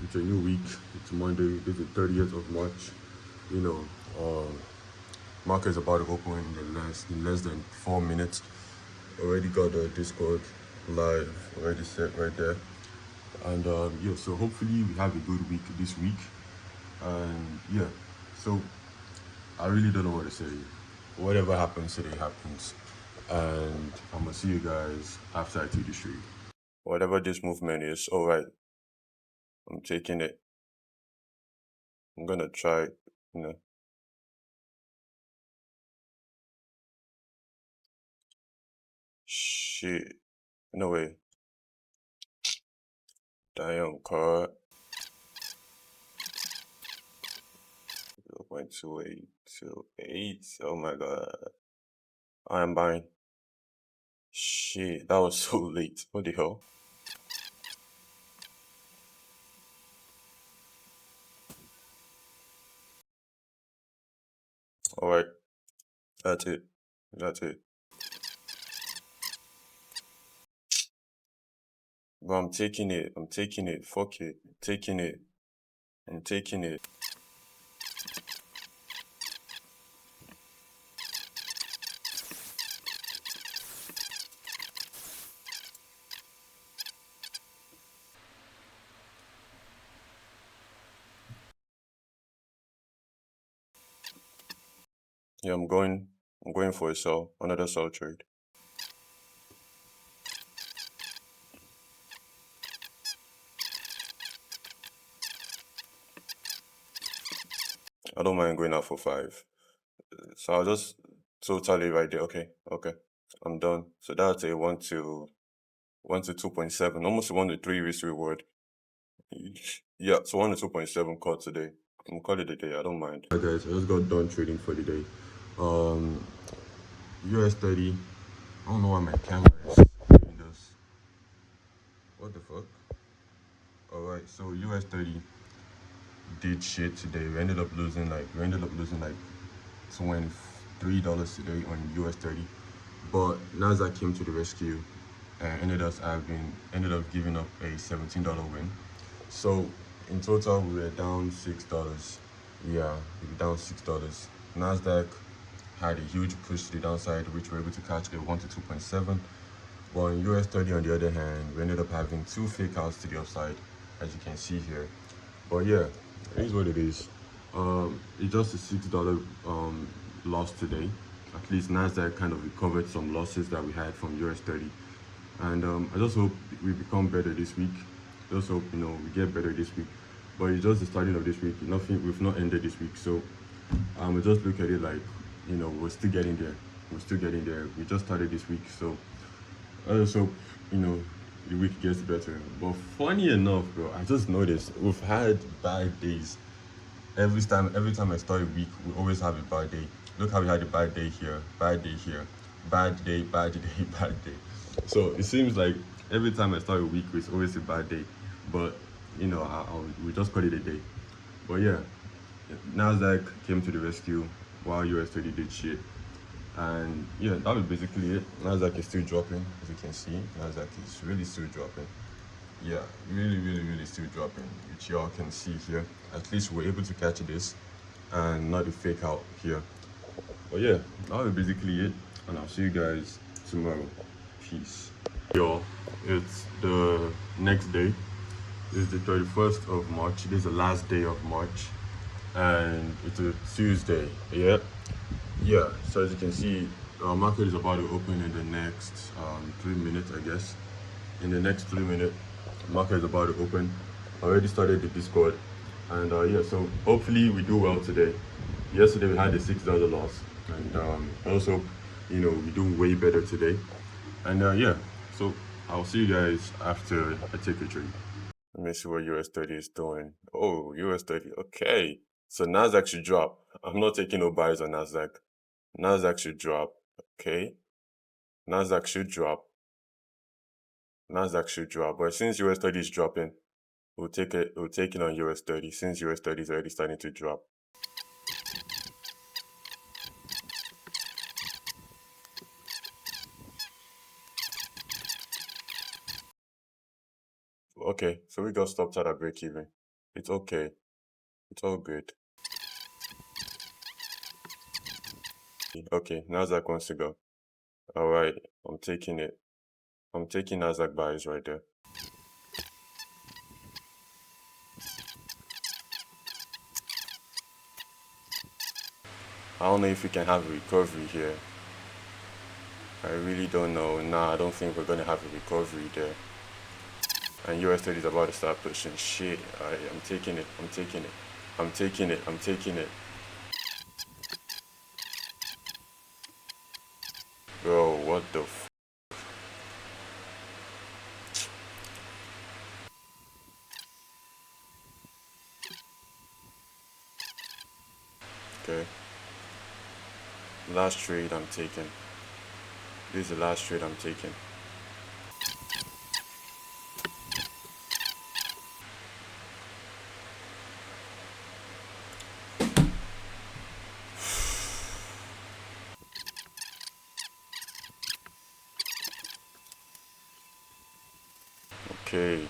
It's a new week. It's Monday. It's the 30th of March. You know, market is about to open in less than 4 minutes. Already got the Discord live already set right there. And yeah, so hopefully we have a good week this week. And yeah, so I really don't know what to say. Whatever happens today happens. And I'm gonna see you guys after I take the street. Whatever this movement is, alright, I'm taking it. I'm gonna try, you know. Shit. No way. Damn, card. 0.2828. Oh my god. I am buying. Shit, that was so late. What the hell? Alright, that's it. That's it. But I'm taking it. I'm taking it. Fuck it. Taking it. I'm taking it. Yeah, I'm going for a sell. Another sell trade. I don't mind going out for 5. So I'll just totally right there. Okay, okay. I'm done. So that's a 1 to 2.7. Almost 1 to 3 risk reward. Yeah, so 1 to 2.7 call today. I'm call it a day. I don't mind. Hi guys, I just got done trading for the day. Um, US 30. I don't know why my camera is doing this. What the fuck? Alright, so US 30 did shit today. We ended up losing like $23 today on US 30. But Nasdaq came to the rescue and ended up giving up a $17 win. So in total we were down $6. Yeah, we were down $6. Nasdaq had a huge push to the downside, which we were able to catch a 1 to 2.7. But in US 30 on the other hand, we ended up having 2 fake outs to the upside, as you can see here. But yeah, it is what it is. It's just a $6 loss today. At least Nasdaq kind of recovered some losses that we had from US 30. And I just hope we become better this week. Just hope we get better this week. But it's just the starting of this week. Nothing, we've not ended this week. So we just look at it like we're still getting there. We're still getting there. We just started this week, so I just hope the week gets better. But funny enough, bro, I just noticed we've had bad days. Every time I start a week, we always have a bad day. Look how we had a bad day here, bad day here, bad day, bad day, bad day. So it seems like every time I start a week, it's always a bad day. But we just call it a day. But yeah, Nasdaq came to the rescue while US 30 did shit. And yeah, that was basically it. Nasdaq is still dropping, as you can see. Nasdaq is really still dropping. Yeah, really, really, really still dropping, which y'all can see here. At least we're able to catch this and not a fake out here. But yeah, that was basically it. And I'll see you guys tomorrow. Peace. Y'all, it's the next day. It's the 31st of March. This is the last day of March. And it's a Tuesday. Yeah. Yeah, so as you can see, our market is about to open in the next 3 minutes, I guess. In the next 3 minutes, market is about to open. I already started the Discord, and yeah, so hopefully we do well today. Yesterday we had a $6 loss, and also, we do way better today. And yeah, so I'll see you guys after I take a trade. Let me see what US 30 is doing. Oh, US 30, okay. So Nasdaq should drop. I'm not taking no buys on Nasdaq. Nasdaq should drop. Okay. Nasdaq should drop. Nasdaq should drop. But since US 30 is dropping, we'll take it on US 30 since US 30 is already starting to drop. Okay, so we got stopped at a break even. It's okay. It's all good. Okay, Nasdaq wants to go. All right, I'm taking it. I'm taking Nasdaq buys right there. I don't know if we can have a recovery here. I really don't know. Nah, I don't think we're gonna have a recovery there. And US 30 is about to start pushing. Shit, I'm taking it. I'm taking it. I'm taking it. I'm taking it. Bro, what the Okay. Last trade I'm taking. This is the last trade I'm taking. Okay.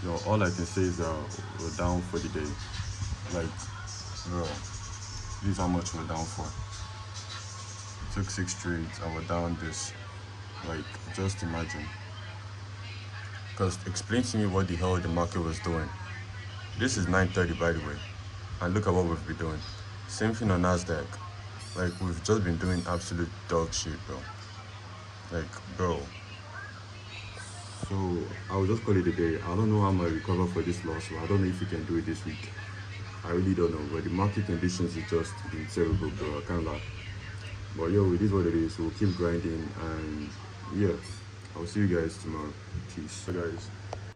Yo, all I can say is we're down for the day. Like, bro, this is how much we're down for. Took 6 trades and we're down this. Like, just imagine. Because explain to me what the hell the market was doing. This is 9:30 by the way. And look at what we've been doing. Same thing on Nasdaq. Like we've just been doing absolute dog shit, bro. Like, bro. So I'll just call it a day. I don't know how I'm gonna recover for this loss. So I don't know if we can do it this week. I really don't know. But the market conditions is just been terrible, bro. I can't lie. But yo, it is what it is. We'll keep grinding and yeah. I'll see you guys tomorrow. Peace. Hey guys.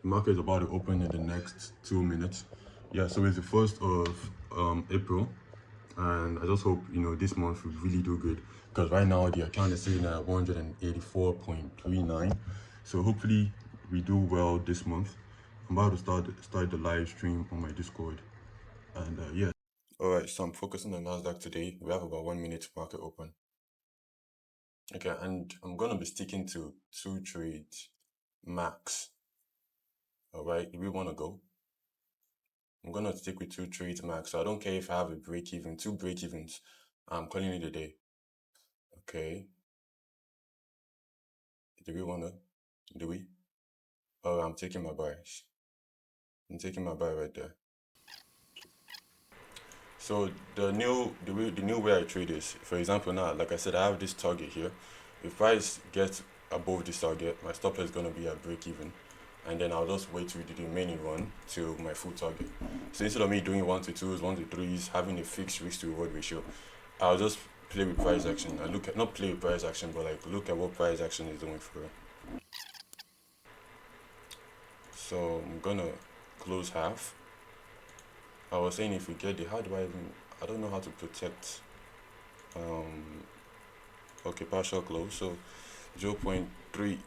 The market is about to open in the next 2 minutes. Yeah, so it's the 1st of April. And I just hope this month we really do good because right now the account is sitting at 184.39. So hopefully we do well this month. I'm about to start the live stream on my Discord, and yeah. All right, so I'm focusing on Nasdaq today. We have about 1 minute to market open. Okay, and I'm gonna be sticking to 2 trades max. All right, do we want to go? I'm gonna stick with 2 trades max. So I don't care if I have a break even, 2 break evens. I'm calling it a day. Okay. Do we wanna? Do we? Oh, I'm taking my buys. I'm taking my buy right there. So the new way I trade is, for example, now, like I said, I have this target here. If price gets above this target, my stop loss is gonna be at break even, and then I'll just wait to do the remaining run till my full target. So instead of me doing 1 to 2s, 1 to 3s, having a fixed risk to reward ratio, I'll just play with price action. I look at not play with price action, but like look at what price action is doing for it. So I'm gonna close half. I was saying if we get the, how do I even, I don't know how to protect, um, okay, partial close. So 0.3,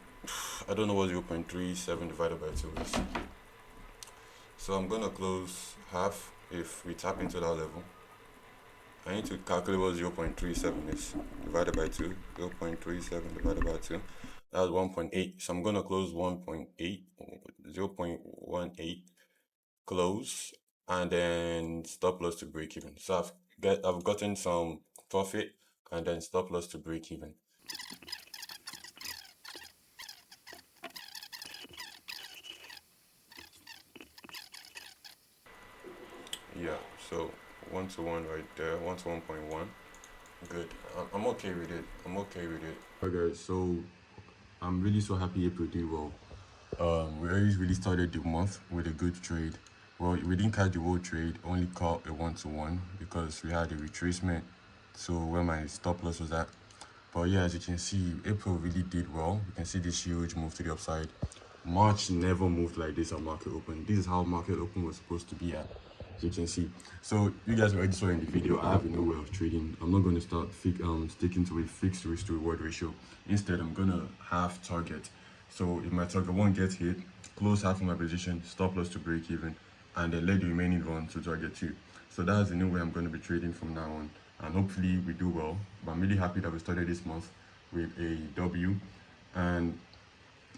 I don't know what 0.37 divided by 2 is. So I'm gonna close half if we tap into that level. I need to calculate what 0.37 is divided by 2. 0.37 divided by 2. That's 1.8. So I'm gonna close 1.8, 0.18 close, and then stop loss to break even. So I've gotten some profit and then stop loss to break even. Yeah, so 1 to 1 right there, 1 to 1.1. Good. I'm okay with it. I'm okay with it. Okay, so I'm really so happy April did well. We always really started the month with a good trade. Well, we didn't catch the whole trade, only caught a 1 to 1 because we had a retracement to where my stop loss was at. But yeah, as you can see, April really did well. You can see this huge move to the upside. March never moved like this at market open. This is how market open was supposed to be at, as you can see. So you guys already saw in the video, I have a new way of trading. I'm not going to start sticking to a fixed risk to reward ratio. Instead, I'm going to have target. So if my target won't get hit, close half of my position, stop loss to break even, and then let the remaining run to target 2. So that's the new way I'm going to be trading from now on, and hopefully we do well. But I'm really happy that we started this month with a W, and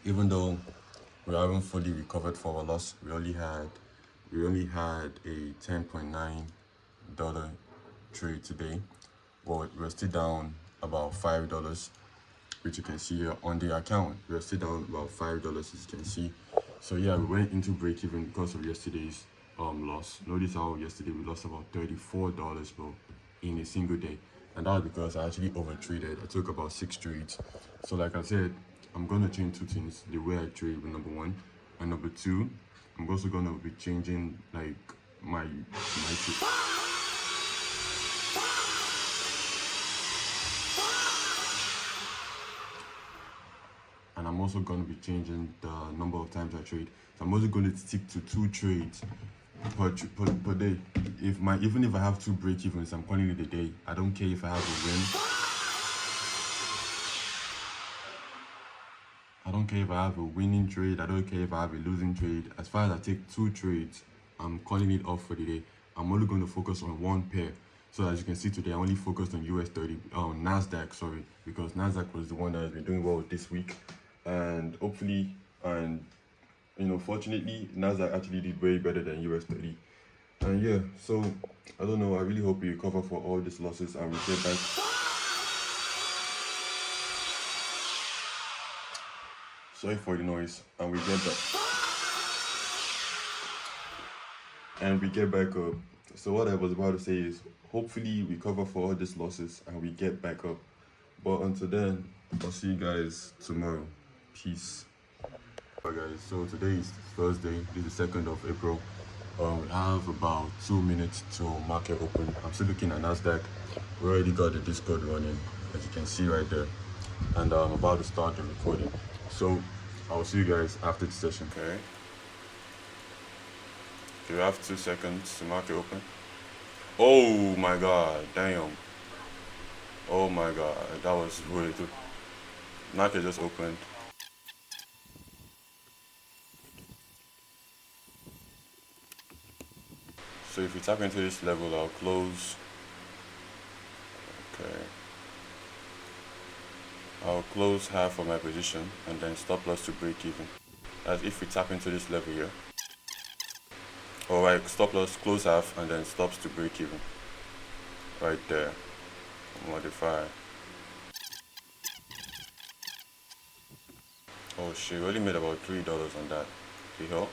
even though we haven't fully recovered for our loss, we only had a $10.9 trade today, but we're still down about $5, which you can see here on the account. We're still down about $5, as you can see. So yeah, we went into break even because of yesterday's loss. Notice how yesterday we lost about $34, bro, in a single day, and that was because I actually overtraded. I took about 6 trades. So like I said, I'm gonna change 2 things: the way I trade with number 1, and number 2, I'm also gonna be changing like my trade. And I'm also going to be changing the number of times I trade. So I'm also going to stick to 2 trades per day. Even if I have 2 break evens, I'm calling it a day. I don't care if I have a win. I don't care if I have a winning trade. I don't care if I have a losing trade. As far as I take 2 trades, I'm calling it off for the day. I'm only going to focus on 1 pair. So as you can see today, I only focused on US 30, NASDAQ, sorry, because NASDAQ was the one that has been doing well this week. And hopefully, and fortunately, NASDAQ actually did way better than US 30. And yeah, so I don't know, I really hope we recover for all these losses and we get back. Sorry for the noise. And we get back up. So what I was about to say is, hopefully we cover for all these losses and we get back up. But until then, I'll see you guys tomorrow. Peace. Alright guys, so today is Thursday. This is the 2nd of April. We have about 2 minutes to market open. I'm still looking at NASDAQ. We already got the Discord running, as you can see right there. And I'm about to start the recording. So I'll see you guys after the session. Okay. You have 2 seconds to market open. Oh my god, damn. Oh my god, that was way too. Market just opened. So if we tap into this level, I'll close. Okay. I'll close half of my position and then stop loss to break even. As if we tap into this level here. Alright, stop loss, close half and then stops to break even. Right there. Modify. Oh shit, we only made about $3 on that. See how?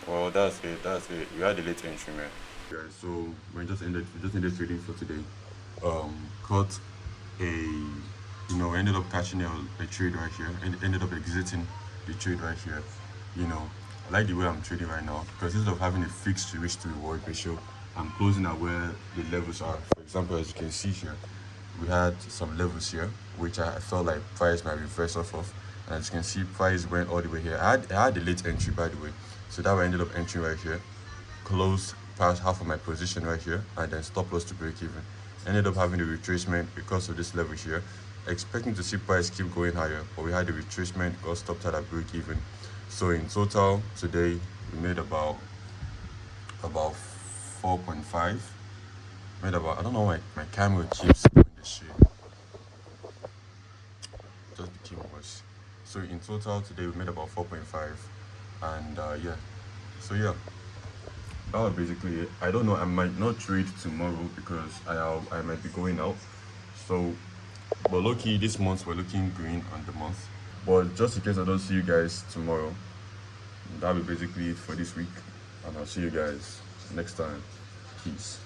Well, that's it. You had a late entry, man. Guys, so we just ended trading for today. Caught ended up catching a trade right here and ended up exiting the trade right here. I like the way I'm trading right now because instead of having a fixed risk to reward ratio, I'm closing at where the levels are. For example, as you can see here, we had some levels here which I felt like price might reverse off of, and as you can see, price went all the way here. I had a late entry, by the way, so that way I ended up entering right here, closed past half of my position right here, and then stop loss to break even. Ended up having a retracement because of this level here, expecting to see price keep going higher, but we had a retracement, got stopped at a break even. So in total today we made about 4.5. Made about, I don't know why my camera keeps doing this shit. It just became worse. So in total today we made about 4.5, and yeah. So yeah, that was basically it. I don't know, I might not trade tomorrow because I might be going out. So, but lucky this month we're looking green on the month. But just in case I don't see you guys tomorrow, that'll be basically it for this week, and I'll see you guys next time. Peace.